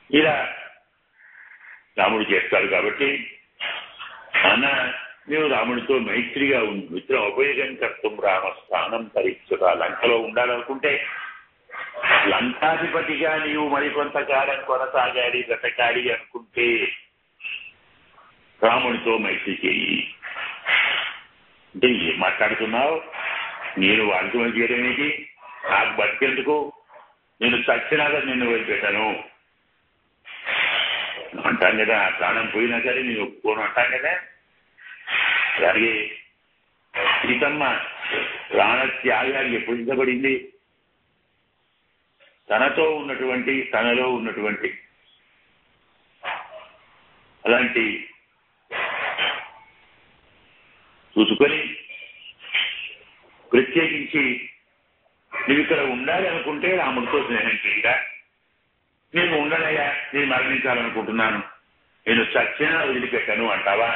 ఇలా రాముడు చేస్తాడు కాబట్టి అన్న నీవు రాముడితో మైత్రిగా ఉండు. మిత్రం ఉపయోగం కర్తం రామ స్థానం పరీక్ష. లంకలో ఉండాలనుకుంటే లంకాధిపతిగా నీవు మరికొంతకాలం కొనసాగాలి, బ్రతకాలి అనుకుంటే రాముడితో మైత్రి చేయి. అంటే ఏం మాట్లాడుతున్నావు, నేను వాడికి మంచి చేయడం ఏంటి, నాకు బతికేందుకు, నేను చచ్చినాక నిన్ను వదిలిపెట్టాను అంటాను కదా. ప్రాణం పోయినా సరే నేను ఒప్పుకోను అంటాను కదా. అలాగే సీతమ్మ ప్రాణత్యాగానికి ఎప్పుడు సిద్ధపడింది, తనలో ఉన్నటువంటి అలాంటి చూసుకొని ప్రత్యేకించి నువ్వు ఇక్కడ ఉండాలి అనుకుంటే రాముడితో స్నేహం చేయగా, నేను ఉండనయ్యా, నేను మరణించాలనుకుంటున్నాను, నేను చచ్చినా వదిలిపెట్టాను అంటావా?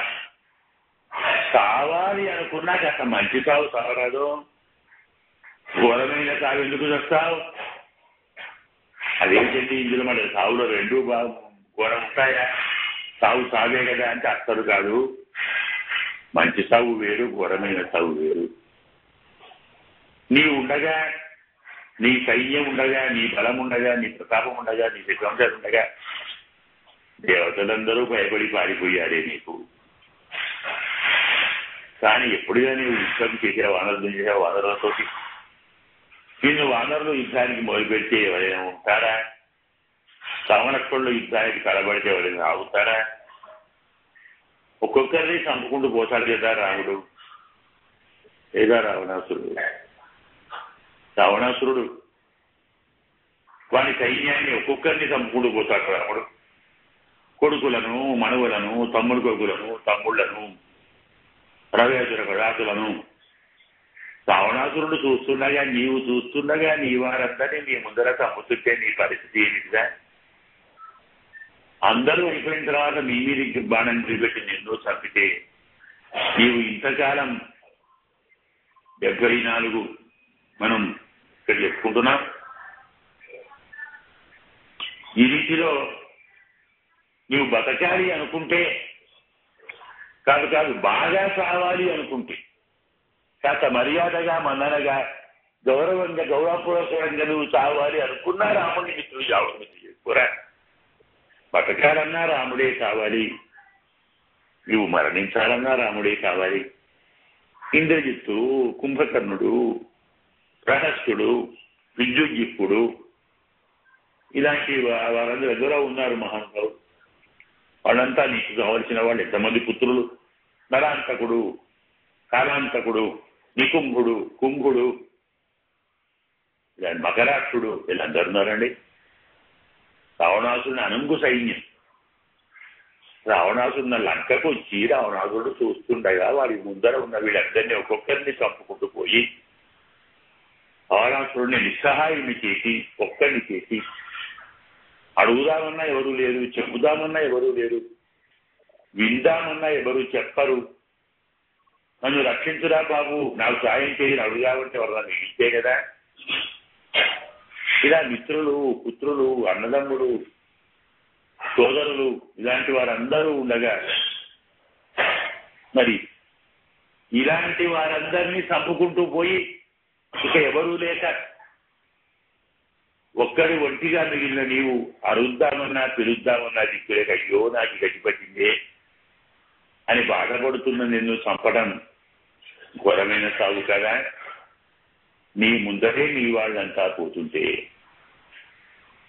కావాలి అనుకున్నాక అసలు మంచి సావు సావరాదు, ఘోరమైన సాగు ఎందుకు చేస్తావు? అదేంటండి ఇందులో మన సావులో రెండు ఘోరం ఉంటాయా? సావు సాగే కదా అంటే అస్సలు కాదు. మంచి సాగు వేరు, ఘోరమైన సాగు వేరు. నీ ఉండగా, నీ సైన్యం ఉండగా, నీ బలం ఉండగా, నీ ప్రతాపం ఉండగా, నీ విధ్వంసాలు ఉండగా దేవతలందరూ భయపడి పారిపోయారే నీకు. కానీ ఎప్పుడుగా నీవు యుద్ధం చేసే వానరులతో నిన్ను వానరులు యుద్ధానికి మొదలుపెడితే ఎవరైనా ఉంటారా? శ్రవణక్కుళ్ళు యుద్ధానికి కలబడితే ఎవరైనా ఆగుతారా? ఒక్కొక్కరిని చంపుకుంటూ పోతాడు కదా రాముడు, లేదా రావణాసురుడు వాని సైన్యాన్ని ఒక్కొక్కరిని చంపుకుంటూ పోతాడు రాముడు. కొడుకులను, మనవులను, తమ్ముడు కొడుకులను, తమ్ముళ్లను, రవేసుర కళాకులను. రావణాసురుడు చూస్తుండగా, నీవు చూస్తుండగా నీ వారందరినీ నీ ముందర చంపుతుంటే నీ పరిస్థితి ఏమిటిదా? అందరూ అయిపోయిన తర్వాత మీ మీదకి బాణం నిలబెట్టి నిన్ను చంపితే నీవు ఇంతకాలం 74 మనం ఇక్కడ చెప్పుకుంటున్నాం. ఈ రీతిలో నీవు బతకాలి అనుకుంటే కాదు బాగా కావాలి అనుకుంటే, కాస్త మర్యాదగా, మన్ననగా, గౌరవపూర్వకంగా నువ్వు చావాలి అనుకున్నా రాముడిని మిత్రులు చావురా. బతకాలన్నా రాముడే కావాలి, నువ్వు మరణించాలన్నా రాముడే కావాలి. ఇంద్రజిత్తు, కుంభకర్ణుడు, ప్రహస్తుడు, విద్యుజ్జిప్పుడు ఇలాంటి వాళ్ళందరూ ఎదురా ఉన్నారు మహానుభావులు. వాళ్ళంతా నీకు కావలసిన వాళ్ళు ఎంతమంది పుత్రులు? నరాంతకుడు, కాలాంతకుడు, నికుంభుడు, కుంభుడు, ఇలా మకరాక్షుడు, వీళ్ళందరూ ఉన్నారండి. రావణాసురుని అనంగు సైన్యం. రావణాసురున్న లంకకు వచ్చి రావణాసురుడు చూస్తుండగా వారి ముందర ఉన్న వీళ్ళందరినీ ఒక్కొక్కరిని చంపుకుంటూ పోయి రావణాసురుడిని నిస్సహాయుని చేసి, ఒక్కడిని చేసి అడుగుదామన్నా ఎవరు లేరు, చెప్పుదామన్నా ఎవరు లేరు, విందామన్నా ఎవరు చెప్పరు. నన్ను రక్షించురా బాబు, నాకు సాయం చేయని అడుగుదామంటే ఎవరు ఇస్తే కదా. ఇలా మిత్రులు, పుత్రులు, అన్నదమ్ములు, సోదరులు ఇలాంటి వారందరూ ఉండగా మరి ఇలాంటి వారందరినీ చంపుకుంటూ పోయి ఇక ఎవరూ లేక ఒక్కడి ఒంటిగా మిగిలిన నీవు అరుద్దామన్నా పిలుద్దామన్నా దిక్కులేక అయ్యో నాకు గట్టిపట్టిందే అని బాధపడుతున్న నిన్ను చంపడం ఘోరమైన సాగు కదా. నీ ముందరే నీ వాళ్ళంతా పోతుంటే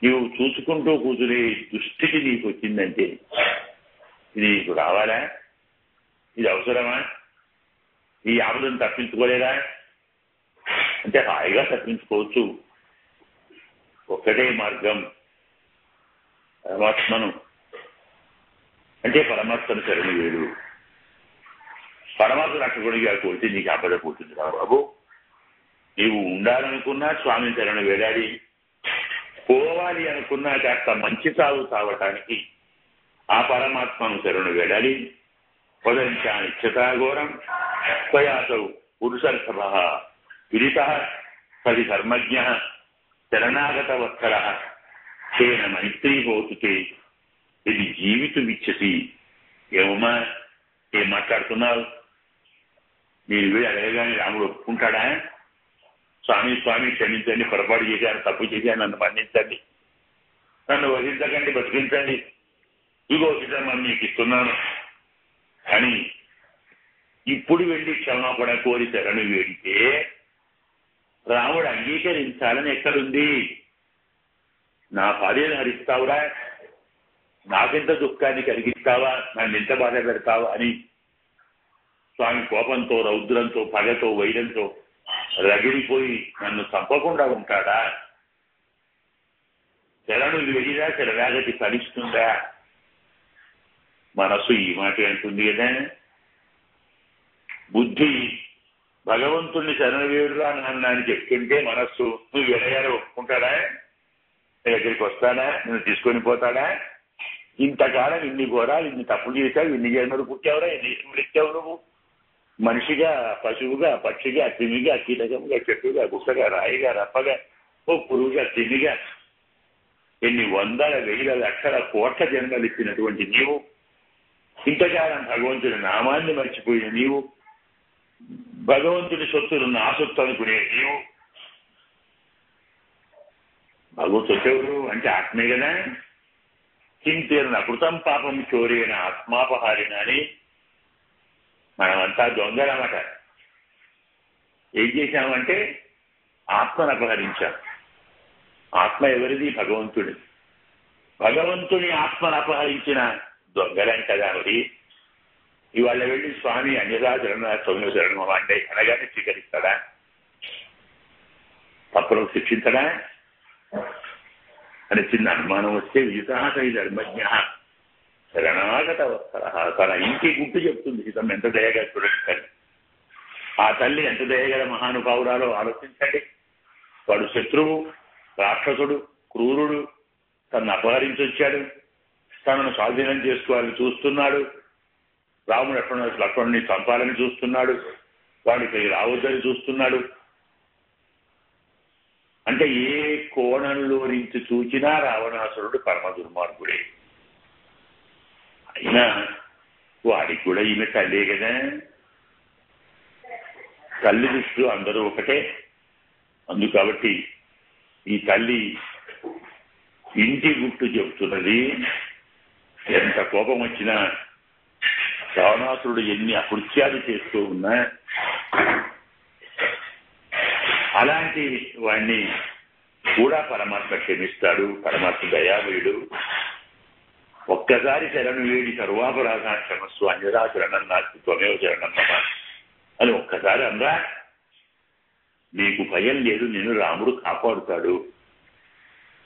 నీవు చూసుకుంటూ కూర్చునే దృష్టికి నీకు వచ్చిందంటే ఇది నీకు రావాలా? ఇది అవసరమా? ఈ ఆపదను తప్పించుకోలేదా అంటే హాయిగా తప్పించుకోవచ్చు. ఒక్కటే మార్గం, పరమాత్మను అంటే పరమాత్మను శరణు వేడు. పరమాత్మ రక్షకుడిగా కోరితే నీకు ఆపద పోతుంది రా బాబు. నీవు ఉండాలనుకున్నా స్వామిని శరణు వేడాలి, పోవాలి అనుకున్నా కాస్త మంచి సాగు సాగటానికి ఆ పరమాత్మను శరణు వేడాలి. పదంచా నిత్యతాఘోరం స్వయాసౌ పురుషర్షభ విదిత సది ధర్మజ్ఞ శరణాగత వత్సర తేన మైత్రీ హోతుతే ఇది జీవితమిచ్చసి. ఏమమ్మా ఏం మాట్లాడుతున్నావు? నేను వీడు అడగగానే రాముడు ఒప్పుకుంటాడా? స్వామి స్వామి క్షమించండి, పొరపాటు చేశాను, తప్పు చేశాను, నన్ను మన్నించండి, నన్ను వహించకండి, బతికించండి, ఇగో ఇదమ్మా మీకు ఇస్తున్నాను అని ఇప్పుడు వెళ్ళి క్షమాపణ కోరి శరణు వేడితే రాముడు అంగీకరించాలని ఎక్కడుంది? నా భార్యను హరిస్తావురా, నాకెంత దుఃఖాన్ని కలిగిస్తావా, నన్ను ఎంత బాధ పెడతావా అని స్వామి కోపంతో, రౌద్రంతో, పగతో, వైరంతో రగిలిపోయి నన్ను చంపకుండా ఉంటాడా? శరణు వెళ్ళినా శరణాగతి ఫలిస్తుందా? మనసు ఈ మాట అంటుంది కదా. బుద్ధి భగవంతుణ్ణి శరణు వేడురా నాన్న అని చెప్తుంటే మనస్సు నువ్వు వెళ్ళగానే ఒప్పుకుంటాడా? దగ్గరికి వస్తాడా? నువ్వు తీసుకొని పోతాడా? ఇంతకాలం ఇన్ని ఘోరాలు, ఇన్ని తప్పులు చేశావు, ఇన్ని జన్మలు పుట్టావురా, ఎన్ని ఇష్టములు ఇచ్చావు నువ్వు. మనిషిగా, పశువుగా, పక్షిగా, క్రిమిగా, కీటకముగా, చెట్టుగా, గుట్టగా, రాయిగా, రప్పగా, ఓ పురుగుగా, తిమిగా ఎన్ని వందల, వేల, లక్షల, కోట్ల జన్మలు ఇచ్చినటువంటి నీవు, ఇంతకాలం భగవంతుని నామాన్ని మర్చిపోయిన నీవు, భగవంతుని సొత్తులు నా సొత్తు అనుకునే నీవు, భగవత్ సొత్తెవరు అంటే ఆత్మే కదా. చింతేన కృతం పాపం చోరేన ఆత్మాపహారిన అని మనమంతా దొంగలన్నమాట. ఏం చేశామంటే ఆత్మను అపహరించాం. ఆత్మ ఎవరిది? భగవంతుడి. భగవంతుని ఆత్మను అపహరించిన దొంగలం కదా. మరి ఇవాళ వెళ్ళి స్వామి అన్యదా శరణ స్వామి శరణం అంటే అనగానే స్వీకరిస్తాడా? తప్పులు శిక్షించడా అని చిన్న అనుమానం వస్తే విజితాసై ధర్మజ్ఞ శరణాగత వత్సర. తన ఇంటి గుట్టు చెప్తుంది సీతమ్మ. ఎంత దయగా చూడండి తల్లి. ఆ తల్లి ఎంత దయగల మహానుభావురాలో ఆలోచించండి. వాడు శత్రువు, రాక్షసుడు, క్రూరుడు, తనను అపహరించొచ్చాడు, తనను స్వాధీనం చేసుకోవాలని చూస్తున్నాడు. రాముడు లక్ష్మణుని చంపాలని చూస్తున్నాడు, వాడికి రావద్దని చూస్తున్నాడు. అంటే ఏ కోణంలో నుంచి చూచినా రావణాసురుడు పరమ దుర్మార్గుడే. అయినా వాడికి కూడా ఈమె తల్లే కదా. తల్లి దృష్టిలో అందరూ ఒకటే. అందు కాబట్టి ఈ తల్లి ఇంటి గుట్టు చెబుతున్నది. ఎంత కోపం వచ్చినా, రావణాసురుడు ఎన్ని అకృత్యాలు చేస్తూ ఉన్నా, అలాంటి వాణ్ణి కూడా పరమాత్మ క్షమిస్తాడు. పరమాత్మ దయామయుడు. ఒక్కసారి శరణు వేడి సర్వాపరాధా క్షమస్సు అన్యదా శరణం నాస్తి త్వమేవ శరణం మమ అని ఒక్కసారి అందా, నీకు భయం లేదు, నేను రాముడు కాపాడుతాడు.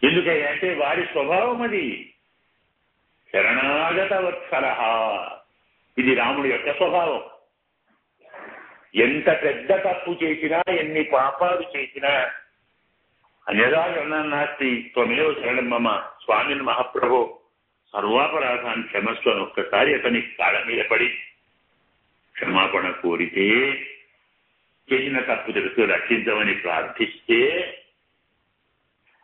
ఎందుకంటే వారి స్వభావం అది. శరణాగత వత్సర, ఇది రాముడి యొక్క స్వభావం. ఎంత పెద్ద తప్పు చేసినా, ఎన్ని పాపాలు చేసినా అన్యదా శరణం నాస్తి త్వమేవ శరణం మమ, స్వామిని మహాప్రభు సర్వాపరాధాన్ని క్షమస్సు అని ఒక్కసారి అతని కాళ్ళ మీద పడి క్షమాపణ కోరితే, చేసిన తప్పు తెలుసు రక్షించమని ప్రార్థిస్తే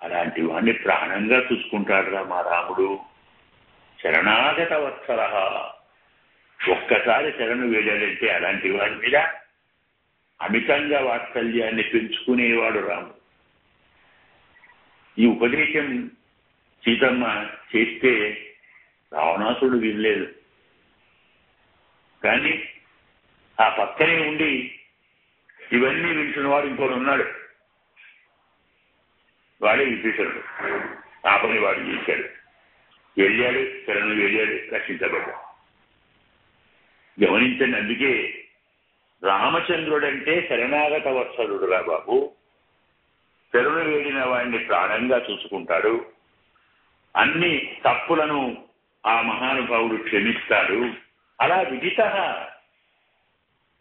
అలాంటి వాడిని ప్రాణంగా చూసుకుంటాడురా మా రాముడు. శరణాగత వత్సర, ఒక్కసారి శరణు వేడాడంటే అలాంటి వాడి మీద అమితంగా వాత్సల్యాన్ని పెంచుకునేవాడు రాముడు. ఈ ఉపదేశం సీతమ్మ చేస్తే రావణాసుడు వినలేదు. కానీ ఆ పక్కనే ఉండి ఇవన్నీ వింటున్నవాడు ఇంకోటి ఉన్నాడు. వాడే విభీషణుడు. ఆ పని వాడు చేశాడు. వెళ్ళాడు, శరణు వెళ్ళాడు, రక్షించబడ్డాడు. గమనించండి, అందుకే రామచంద్రుడంటే శరణాగత వత్సలుడురా బాబు. శరణు వేడిన వాడిని ప్రాణంగా చూసుకుంటాడు. అన్ని తప్పులను ఆ మహానుభావుడు క్షమిస్తాడు. అలా విదిత,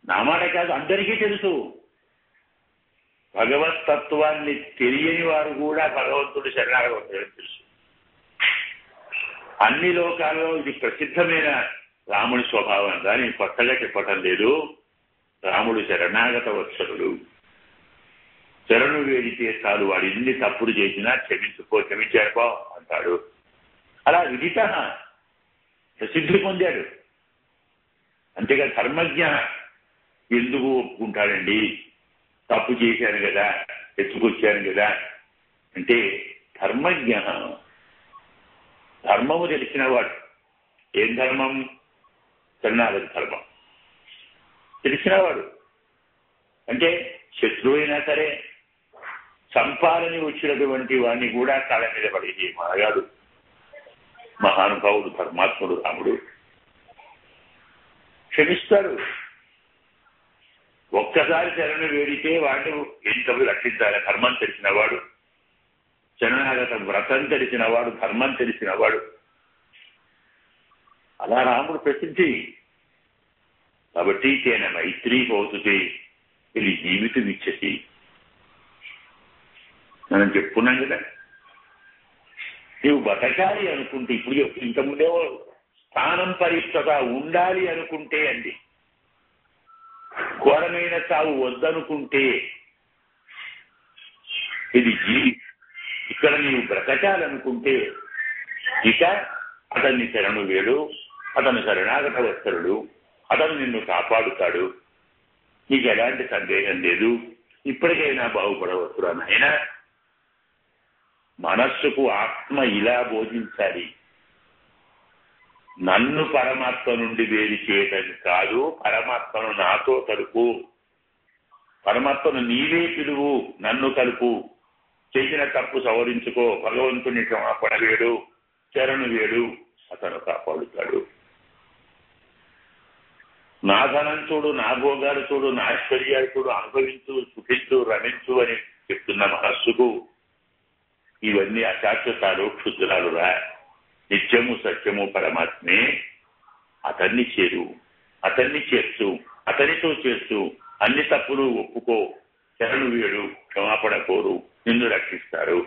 నా మాట కాదు, అందరికీ తెలుసు. భగవతత్వాన్ని తెలియని వారు కూడా భగవంతుడు శరణాగతుడని తెలుసు. అన్ని లోకాల్లో ఇది ప్రసిద్ధమైన రాముడి స్వభావం. కానీ కొత్తగా చెప్పటం లేదు. రాముడు శరణాగత వత్సలుడు. శరణు వేడితే చాలు, వాడు ఎన్ని తప్పులు చేసినా క్షమించాడుకో అంటాడు. అలా విదిత ప్రసిద్ధి పొందాడు. అంతేగా ధర్మజ్ఞ ఎందుకు ఒప్పుకుంటాడండి? తప్పు చేశాను కదా, ఎత్తుకొచ్చాను కదా అంటే ధర్మజ్ఞ, ధర్మము తెలిసినవాడు. ఏం ధర్మం? శరణాగతి ధర్మం తెలిసినవాడు. అంటే శత్రువు అయినా సరే చంపాలని వచ్చినటువంటి వాడిని కూడా కాళ్ళ మీద పడేది మహాగాడు మహానుభావుడు ధర్మాత్ముడు రాముడు. క్షమిస్తాడు. ఒక్కసారి శరణు వేడితే వాడిని ఎంతకు రక్షించాలి. ధర్మం తెలిసినవాడు, శరణాగత వ్రతం తెలిసినవాడు, ధర్మం తెలిసినవాడు. అలా రాముడు ప్రసిద్ధి. కాబట్టి తేన మైత్రీ పోతుతే ఇది జీవితం ఇచ్చేసి మనం చెప్పుకున్నాం కదా. నీవు బతకాలి అనుకుంటే, ఇప్పుడు ఇంతకుముందేమో స్థానం పరిష్టత ఉండాలి అనుకుంటే అండి, ఘోరమైన చావు వద్దనుకుంటే ఇది ఇక్కడ నీవు బ్రతకాలనుకుంటే ఇక అతన్ని శరణు వేడు, అతను శరణాగత వత్సలుడు, అతను నిన్ను కాపాడుతాడు. నీకు ఎలాంటి సందేహం లేదు. ఇప్పటికైనా బాగుపడవచ్చురా నాయన. మనస్సుకు ఆత్మ ఇలా బోధించాలి. నన్ను పరమాత్మ నుండి వేరు చేయటం కాదు, పరమాత్మను నాతో కలుపు, పరమాత్మను నీవే పిలువు, నన్ను కలుపు, చేసిన తప్పు సవరించుకో, భగవంతుని క్షమాపణ వేడు, శరణు వేడు, అతను కాపాడుతాడు. నా ధనం చూడు, నా భోగాలు చూడు, నా ఐశ్వర్యాలు చూడు, అనుభవించు, సుఖించు, రమించు అని చెప్తున్న మనస్సుకు ఇవన్నీ అశాశ్వతాలు, క్షుద్రాలురా. నిత్యము సత్యము పరమాత్మే. అతన్ని చేరు, అతన్ని చేర్చు, అతనితో చేర్చు, అన్ని తప్పులు ఒప్పుకో, శరణు వేడు, క్షమాపణ కోరు, నిన్ను రక్షిస్తారు.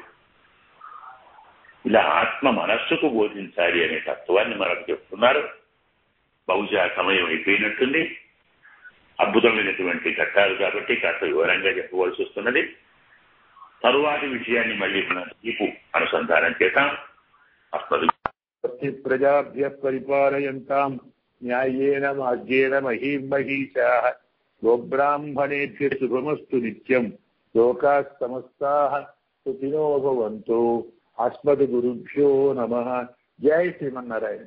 ఇలా ఆత్మ మనస్సుకు బోధించాలి అనే తత్వాన్ని మనకు చెప్తున్నారు. బహుశా సమయం అయిపోయినట్టుంది. అద్భుతమైనటువంటి ఘట్టాలు కాబట్టి కాస్త వివరంగా చెప్పవలసి వస్తున్నది. తరువాతి విషయాన్ని మళ్ళీ మనం రేపు అనుసంధానం చేద్దాం. ప్రజాభ్య పరిపాలయంతాం న్యాయేన మార్గేణ మహీం మహీషాః గోబ్రాహ్మణేభ్య శుభమస్తు నిత్యం. లోకాః సమస్తాః సుఖినో భవంతు. అస్మద్గురుభ్యో నమః. జై శ్రీమన్నారాయణ.